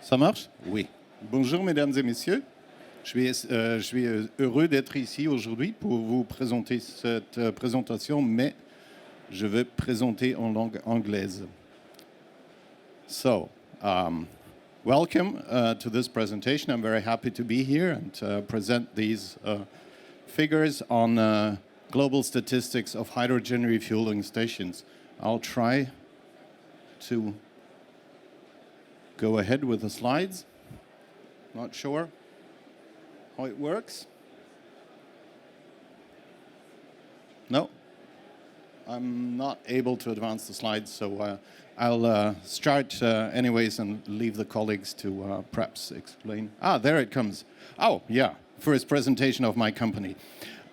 Ça marche? Oui. Bonjour mesdames et messieurs. Je suis heureux d'être ici aujourd'hui pour vous présenter cette présentation, mais je vais présenter en langue anglaise. So, welcome to this presentation. I'm very happy to be here and present these figures on global statistics of hydrogen refueling stations. I'll try to go ahead with the slides. Not sure how it works. No, I'm not able to advance the slides, so I'll start anyways and leave the colleagues to perhaps explain. There it comes. Oh, yeah, first presentation of my company.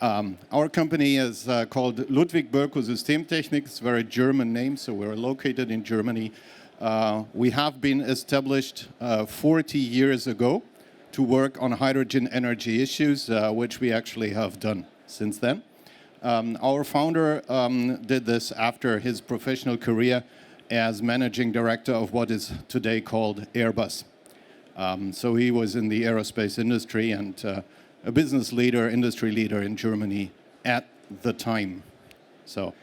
Our company is called Ludwig Bölkow Systemtechnik. It's a very German name, so we're located in Germany. We have been established 40 years ago to work on hydrogen energy issues, which we actually have done since then. Our founder did this after his professional career as managing director of what is today called Airbus. So he was in the aerospace industry and a business leader, industry leader in Germany at the time. So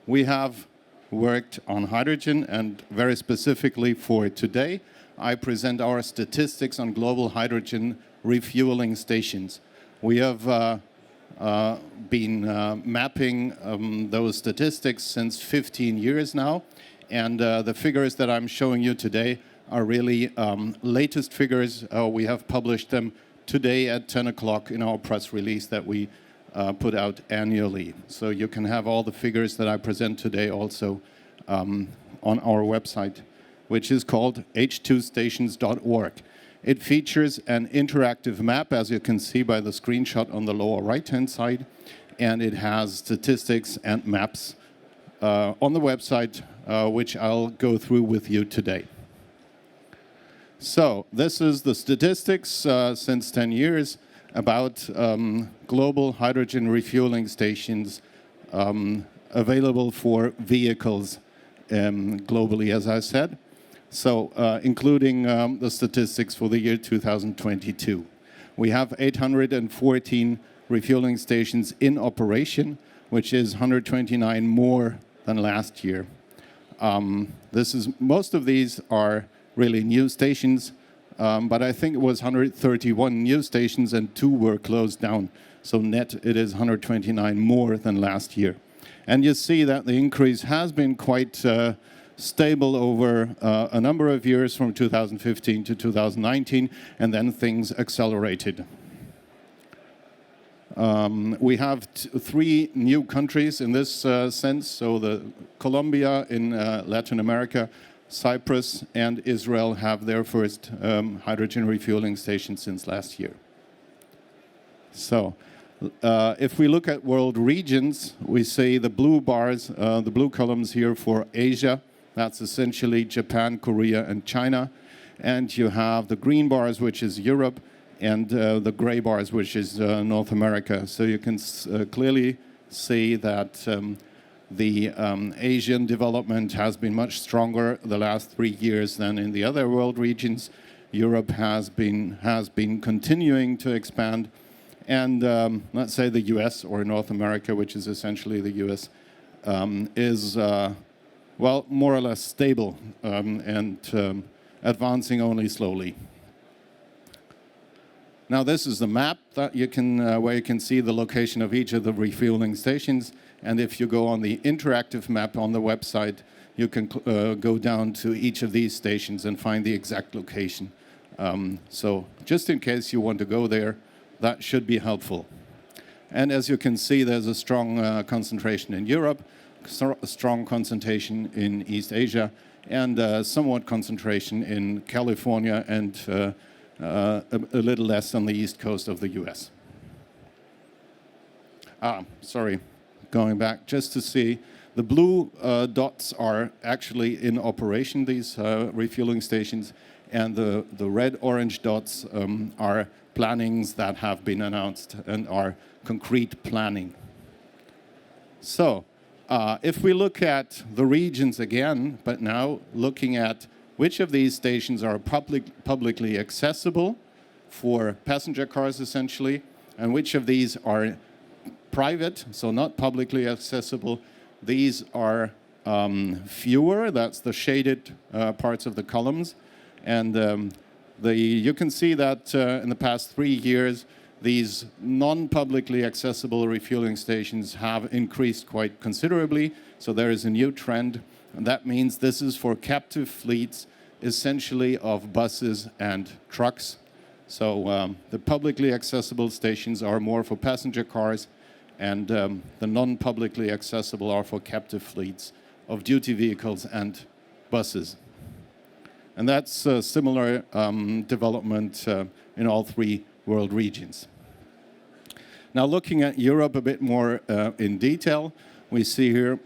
we have worked on hydrogen, and very specifically for today, I present our statistics on global hydrogen refueling stations. We have been mapping those statistics since 15 years now, and the figures that I'm showing you today are really latest figures. We have published them today at 10 o'clock in our press release that we put out annually. So you can have all the figures that I present today also on our website, which is called h2stations.org. It features an interactive map, as you can see by the screenshot on the lower right-hand side, and it has statistics and maps on the website, which I'll go through with you today. So this is the statistics since 10 years about global hydrogen refueling stations available for vehicles globally, as I said. So including the statistics for the year 2022. We have 814 refueling stations in operation, which is 129 more than last year. Most of these are really new stations, but I think it was 131 new stations and 2 were closed down. So net, it is 129 more than last year. And you see that the increase has been quite stable over a number of years from 2015 to 2019, and then things accelerated. We have 3 new countries in this sense, so the Colombia in Latin America, Cyprus and Israel have their first hydrogen refueling station since last year. So if we look at world regions, we see the blue bars, the blue columns here for Asia. That's essentially Japan, Korea, and China. And you have the green bars, which is Europe, and the gray bars, which is North America. So you can clearly see that the Asian development has been much stronger the last 3 years than in the other world regions. Europe has been continuing to expand. And let's say the US or North America, which is essentially the US, is well, more or less stable and advancing only slowly. Now this is the map that you can, where you can see the location of each of the refueling stations. And if you go on the interactive map on the website, you can go down to each of these stations and find the exact location. So just in case you want to go there, that should be helpful. And as you can see, there's a strong concentration in Europe, a strong concentration in East Asia, and somewhat concentration in California and a little less on the east coast of the US. Sorry, going back just to see, the blue dots are actually in operation, these refueling stations, and the red-orange dots are plannings that have been announced and are concrete planning. So if we look at the regions again, but now looking at which of these stations are publicly accessible for passenger cars, essentially, and which of these are private, so not publicly accessible. These are fewer, that's the shaded parts of the columns. And you can see that in the past 3 years, these non-publicly accessible refueling stations have increased quite considerably. So there is a new trend, and that means this is for captive fleets, essentially of buses and trucks. So the publicly accessible stations are more for passenger cars, and the non-publicly accessible are for captive fleets of duty vehicles and buses. And that's a similar development in all 3 world regions. Now, looking at Europe a bit more in detail, we see here,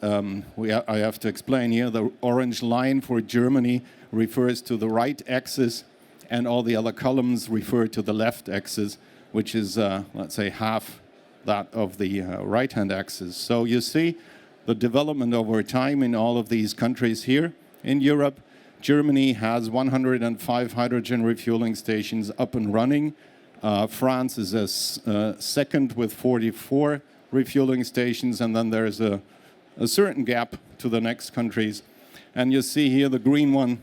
I have to explain here, the orange line for Germany refers to the right axis, and all the other columns refer to the left axis, which is, let's say, half that of the right-hand axis. So you see the development over time in all of these countries here in Europe. Germany has 105 hydrogen refueling stations up and running. France is second with 44 refueling stations, and then there's a certain gap to the next countries. And you see here the green one,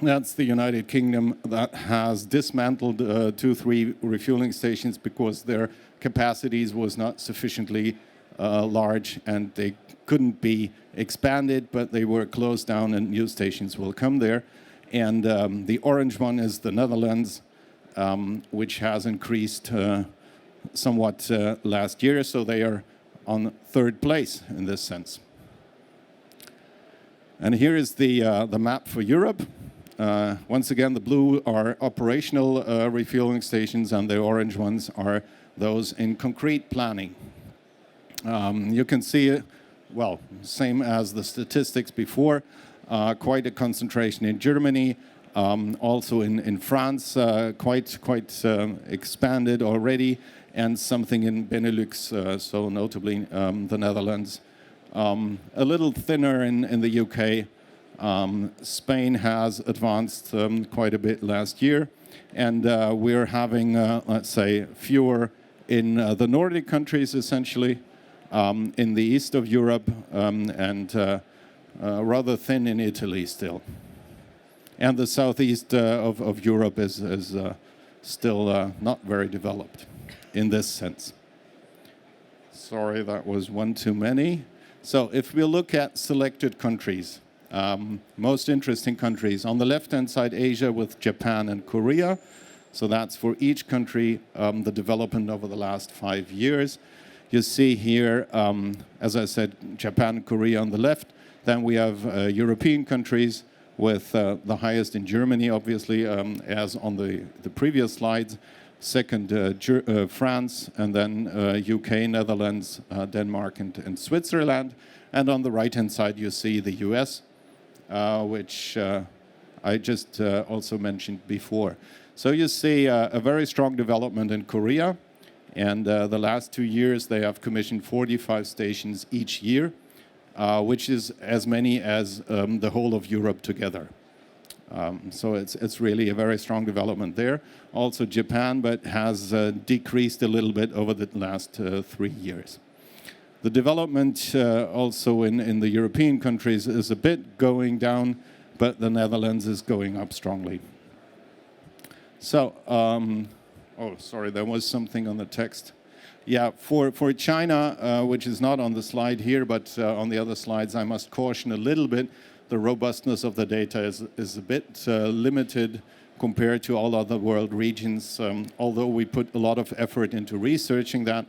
that's the United Kingdom, that has dismantled 2-3 refueling stations because their capacities was not sufficiently large and they couldn't be expanded, but they were closed down and new stations will come there. And the orange one is the Netherlands, which has increased somewhat last year, so they are on 3rd place in this sense. And here is the map for Europe. Once again, the blue are operational refueling stations, and the orange ones are those in concrete planning. You can see, well, same as the statistics before, quite a concentration in Germany, also in France, quite expanded already, and something in Benelux, so notably the Netherlands. A little thinner in the UK. Spain has advanced quite a bit last year, and we're having, let's say, fewer in the Nordic countries, essentially, in the east of Europe, and rather thin in Italy still. And the southeast of Europe is still not very developed in this sense. Sorry, that was one too many. So if we look at selected countries, most interesting countries, on the left-hand side, Asia with Japan and Korea. So that's for each country, the development over the last 5 years. You see here, as I said, Japan and Korea on the left. Then we have European countries with the highest in Germany, obviously, as on the previous slides. Second, France, and then UK, Netherlands, Denmark, and Switzerland. And on the right-hand side, you see the US, which I just also mentioned before. So you see a very strong development in Korea. And the last 2 years, they have commissioned 45 stations each year, which is as many as the whole of Europe together. So it's really a very strong development there. Also Japan, but has decreased a little bit over the last 3 years. The development also in the European countries is a bit going down, but the Netherlands is going up strongly. So, oh, sorry, there was something on the text. Yeah, for China, which is not on the slide here, but on the other slides, I must caution a little bit. The robustness of the data is a bit limited compared to all other world regions, although we put a lot of effort into researching that.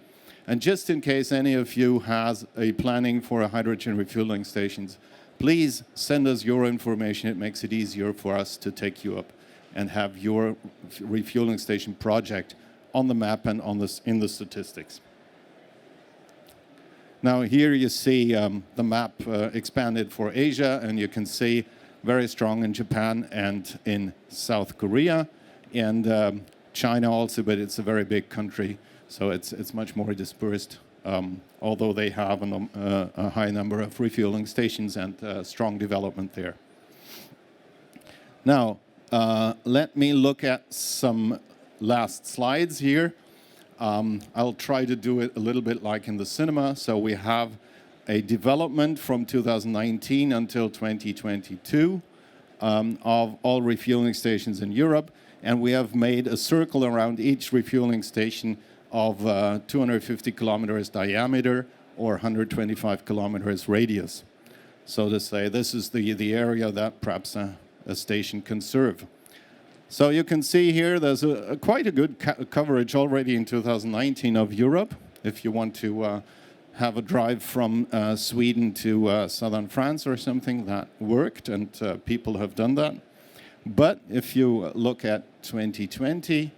And just in case any of you has a planning for a hydrogen refueling stations, please send us your information. It makes it easier for us to take you up and have your refueling station project on the map and in the statistics. Now here you see the map expanded for Asia, and you can see very strong in Japan and in South Korea, and China also, but it's a very big country, so it's much more dispersed, although they have a high number of refueling stations and strong development there. Now, let me look at some last slides here. I'll try to do it a little bit like in the cinema. So we have a development from 2019 until 2022 of all refueling stations in Europe. And we have made a circle around each refueling station of 250 kilometers diameter or 125 kilometers radius. So to say, this is the area that perhaps a station can serve. So you can see here there's quite a good coverage already in 2019 of Europe. If you want to have a drive from Sweden to southern France or something, that worked, and people have done that. But if you look at 2020,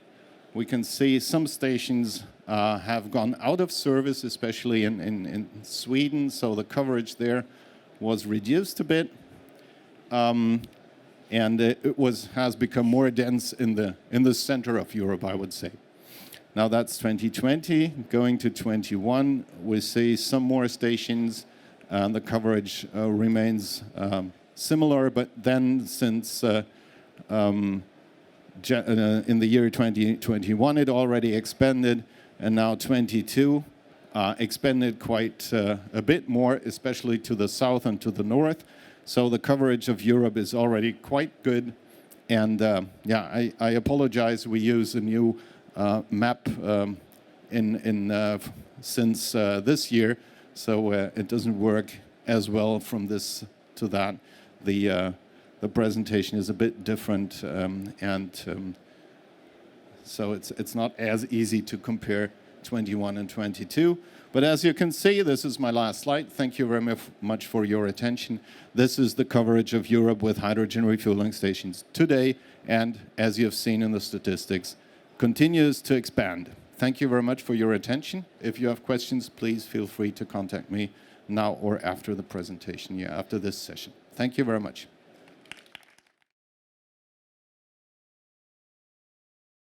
we can see some stations have gone out of service, especially in Sweden, so the coverage there was reduced a bit. And it has become more dense in the center of Europe, I would say. Now that's 2020. Going to 21, we see some more stations, and the coverage remains similar. But then, since in the year 2021, it already expanded, and now 22 expanded quite a bit more, especially to the south and to the north. So the coverage of Europe is already quite good. And yeah, I apologize. We use a new map since this year, so it doesn't work as well from this to that. The presentation is a bit different, so it's not as easy to compare 21 and 22. But as you can see, this is my last slide. Thank you very much for your attention. This is the coverage of Europe with hydrogen refueling stations today, and as you have seen in the statistics, continues to expand. Thank you very much for your attention. If you have questions, please feel free to contact me now or after the presentation, after this session. Thank you very much.